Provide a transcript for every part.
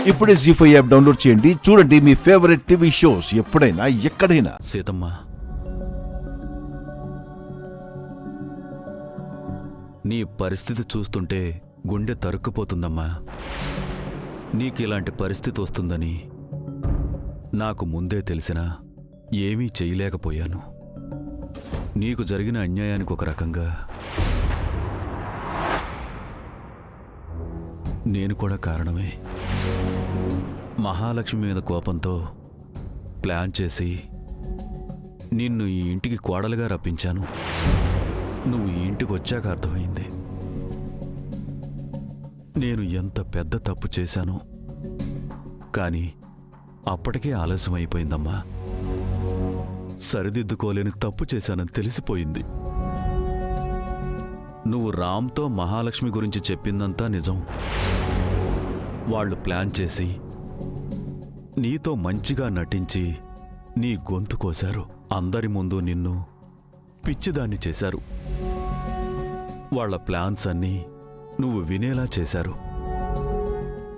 ఇప్పుడే జీ5 app download చేయండి. చూడండి మీ ఫేవరెట్ టీవీ షోస్ ఎప్పుడైనా ఎక్కడైనా. సీతమ్మ, నీ పరిస్థితి చూస్తుంటే గుండె తరుక్కుపోతుందమ్మా. నీకిలాంటి పరిస్థితి వస్తుందని నాకు ముందే తెలిసినా ఏమీ చేయలేకపోయాను. నీకు జరిగిన అన్యాయానికి ఒక రకంగా నేను కూడా కారణమే. మహాలక్ష్మి మీద కోపంతో ప్లాన్ చేసి నిన్ను ఈ ఇంటికి కోడలుగా రప్పించాను. నువ్వు ఈ ఇంటికి వచ్చాక అర్థమైంది నేను ఎంత పెద్ద తప్పు చేశానో. కానీ అప్పటికే ఆలస్యం అయిపోయిందమ్మా. సరిదిద్దుకోలేని తప్పు చేశానని తెలిసిపోయింది. నువ్వు రామ్తో మహాలక్ష్మి గురించి చెప్పిందంతా నిజం. వాళ్ళు ప్లాన్ చేసి నీతో మంచిగా నటించి నీ గొంతు కోశారు. అందరి ముందు నిన్ను పిచ్చిదాన్ని చేశారు. వాళ్ళ ప్లాన్స్ అన్నీ నువ్వు వినేలా చేశారు.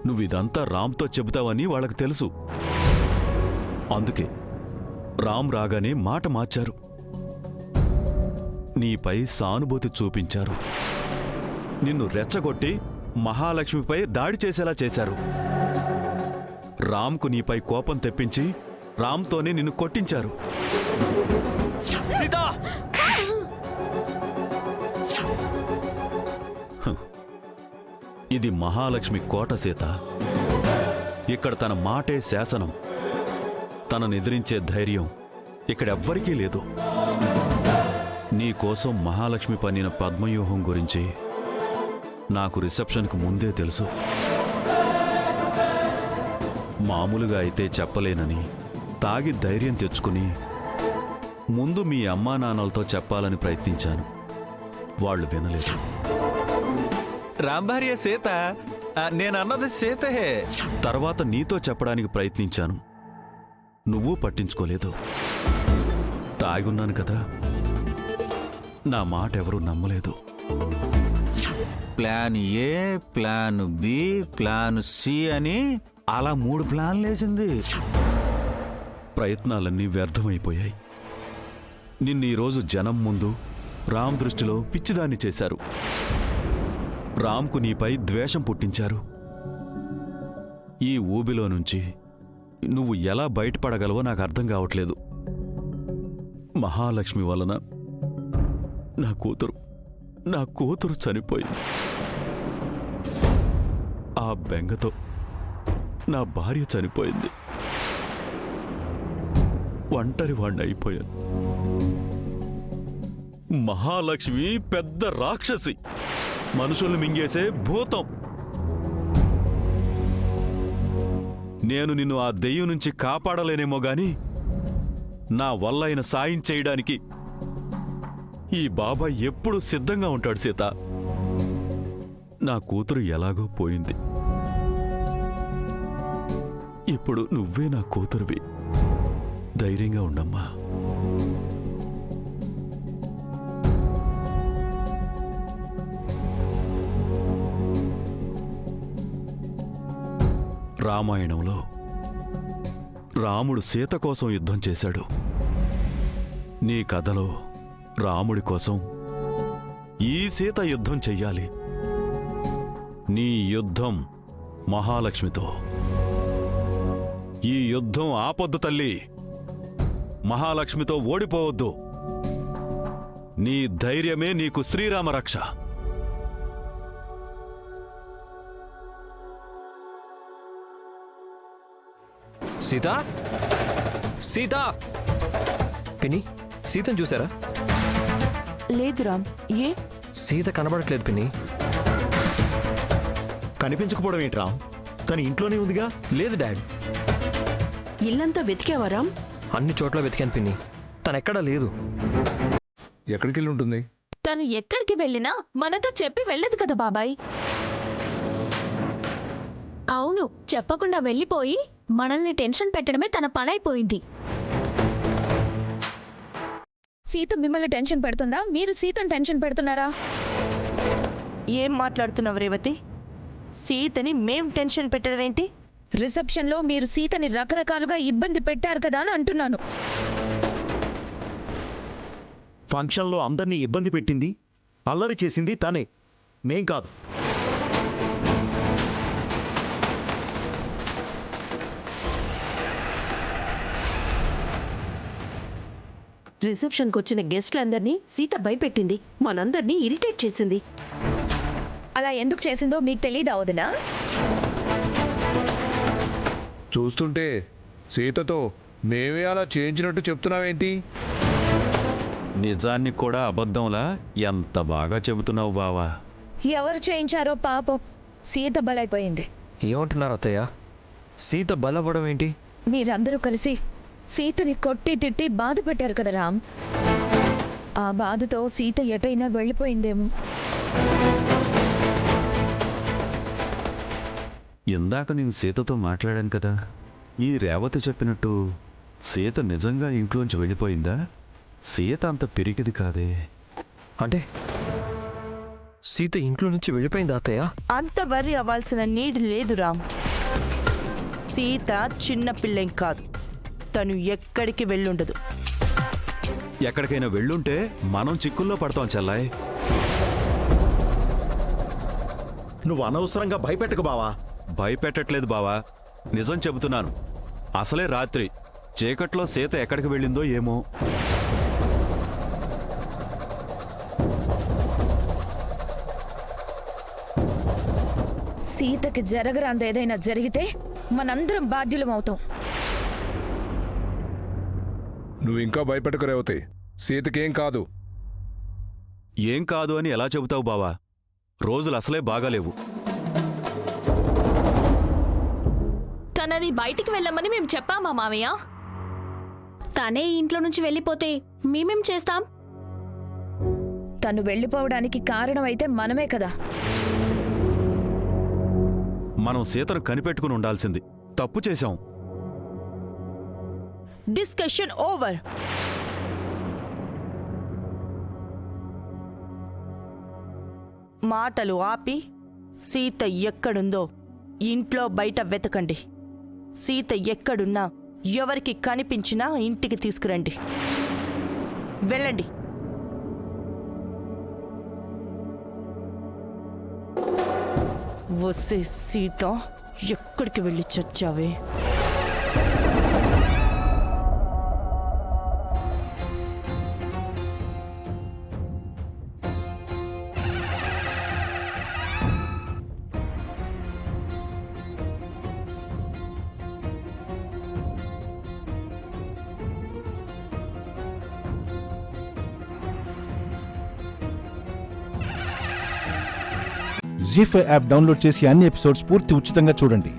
నువ్విదంతా రామ్తో చెబుతావని వాళ్ళకి తెలుసు. అందుకే రామ్ రాగానే మాట మార్చారు. నీపై సానుభూతి చూపించారు. నిన్ను రెచ్చగొట్టి మహాలక్ష్మిపై దాడి చేసేలా చేశారు. రామ్కు నీపై కోపం తెప్పించి రామ్తోనే నిన్ను కొట్టించారు. ఇది మహాలక్ష్మి కోట సీత. ఇక్కడ తన మాటే శాసనం. తనను ఎదిరించే ధైర్యం ఇక్కడెవ్వరికీ లేదు. నీకోసం మహాలక్ష్మి పన్నిన పద్మవ్యూహం గురించి నాకు రిసెప్షన్కు ముందే తెలుసు. మామూలుగా అయితే చెప్పలేనని తాగి ధైర్యం తెచ్చుకుని ముందు మీ అమ్మా నాన్నలతో చెప్పాలని ప్రయత్నించాను. వాళ్ళు వినలేదు. రాంభార్య సీత, నేనన్నది సీతే. తర్వాత నీతో చెప్పడానికి ప్రయత్నించాను. నువ్వు పట్టించుకోలేదు. తాగున్నాను కదా, నా మాట ఎవరూ నమ్మలేదు. Plan A, plan B, plan C అని అలా 3 ప్లాన్లు వేసింది. ప్రయత్నాలన్నీ వ్యర్థమైపోయాయి. నిన్ను ఈరోజు జనం ముందు రామ్ దృష్టిలో పిచ్చిదాన్ని చేశారు. రామ్కు నీపై ద్వేషం పుట్టించారు. ఈ ఊబిలో నుంచి నువ్వు ఎలా బయటపడగలవో నాకు అర్థం కావట్లేదు. మహాలక్ష్మి వలన నా కూతురు చనిపోయింది. ఆ బెంగతో నా భార్య చనిపోయింది. ఒంటరి వాణ్ణి అయిపోయాను. మహాలక్ష్మి పెద్ద రాక్షసి, మనుషుల్ని మింగేసే భూతం. నేను నిన్ను ఆ దెయ్యం నుంచి కాపాడలేనేమో గాని నా వల్ల ఆయన సాయం చేయడానికి ఈ బాబాయ్ ఎప్పుడూ సిద్ధంగా ఉంటాడు సీత. నా కూతురు ఎలాగో పోయింది. ఇప్పుడు నువ్వే నా కూతురువి. ధైర్యంగా ఉండమ్మా. రామాయణంలో రాముడు సీత కోసం యుద్ధం చేశాడు. నీ కథలో రాముడి కోసం ఈ సీత యుద్ధం చెయ్యాలి. నీ యుద్ధం మహాలక్ష్మితో. ఈ యుద్ధం ఆపొద్దు తల్లి. మహాలక్ష్మితో ఓడిపోవద్దు. నీ ధైర్యమే నీకు శ్రీరామ రక్ష. సీత, సీత, పిన్ని, సీతను చూసారా? లేదు రామ్. ఏ? సీత కనబడట్లేదు పిన్ని. కనిపించకపోవడం ఏంటి రామ్? తను ఇంట్లోనే ఉందిగా. లేదు డాడ్. ఇల్లంతా వెతికావా రామ్? అన్ని చోట్ల వెతికాను పిన్ని, తనెక్కడా లేదు. ఎక్కడికి వెళ్ళి ఉంటుంది? తను ఎక్కడికి వెళ్ళినా మనతో చెప్పి వెళ్ళదు కదా బాబాయ్. అవును, చెప్పకుండా వెళ్ళిపోయి మనల్ని టెన్షన్ పెట్టడమే తన పనైపోయింది. సీత మిమ్మల్ని టెన్షన్ పెడుతుందా? మీరు సీతను టెన్షన్ పెడుతున్నారా? ఏం మాట్లాడుతున్నావు రేవతి? సీతని మేం టెన్షన్ పెట్టడం ఏంటి? రిసెప్షన్లో మీరు సీతని రకరకాలుగా ఇబ్బంది పెట్టారు కదా అని అంటున్నాను. ఫంక్షన్లో అందరినీ ఇబ్బంది పెట్టింది, అల్లరి చేసింది తనే, మేం కాదు. రిసెప్షన్కి వచ్చిన గెస్ట్లందరినీ సీత భయపెట్టింది, మనందరినీ ఇరిటేట్ చేసింది. అలా ఎందుకు చేసిందో మీకు తెలియదా వదినా? చూస్తుంటే సీతతో మేమే అలా చేయించినట్టు చెప్తున్నావేంటి? నిజాన్ని కూడా అబద్ధంలా ఎంత బాగా చెబుతున్నావు బావా. ఎవరు చేయించారో పాపం, సీత బలైపోయింది. ఏమంటున్నారు అత్తయ్య? సీత బలపడం ఏంటి? మీరందరూ కలిసి సీతని కొట్టి తిట్టి బాధ పెట్టారు కదా రామ్. ఆ బాధతో సీత ఎటైనా వెళ్ళిపోయిందేమో. ఇందాక నేను సీతతో మాట్లాడాను కదా, ఈ రేవతి చెప్పినట్టు సీత నిజంగా ఇంట్లోంచి వెళ్ళిపోయిందా? సీత అంత పిరికిది కాదే. అంటే సీత ఇంట్లో నుంచి వెళ్ళిపోయింది అత్తయ్య? అంత వర్రీ అవ్వాల్సిన నీడ్ లేదు రామ్. సీత చిన్న పిల్లేం కాదు, తను ఎక్కడికి వెళ్ళుండదు. ఎక్కడికైనా వెళ్ళుంటే మనం చిక్కుల్లో పడతాం చెల్లాయ్. నువ్వు అనవసరంగా భయపెట్టకు బావా. భయపెట్టట్లేదు బావా, నిజం చెబుతున్నాను. అసలే రాత్రి చీకట్లో సీత ఎక్కడికి వెళ్ళిందో ఏమో. సీతకి జరగరాంది ఏదైనా జరిగితే మనందరం బాధ్యులం అవుతాం. నువ్వు ఇంకా భయపెట్టకు రేవతి, సీతకేం కాదు. ఏం కాదు అని ఎలా చెబుతావు బావా? రోజులు అసలే బాగాలేవు. తనని బయటికి వెళ్ళమని మేము చెప్పామా మావయ్య? తనే ఇంట్లో నుంచి వెళ్ళిపోతే మేమేం చేస్తాం? తను వెళ్ళిపోవడానికి కారణం అయితే మనమే కదా. మనం సీతను కనిపెట్టుకుని ఉండాల్సింది. తప్పు చేశాం. Discussion over. మాటలు ఆపి సీత ఎక్కడుందో ఇంట్లో బయట వెతకండి. సీత ఎక్కడున్నా ఎవరికి కనిపించినా ఇంటికి తీసుకురండి. వెళ్ళండి. వసే సీత, ఎక్కడికి వెళ్ళి చచ్చావే? జీ5 యాప్ డౌన్లోడ్ చేసి అన్ని ఎపిసోడ్స్ పూర్తి ఉచితంగా చూడండి.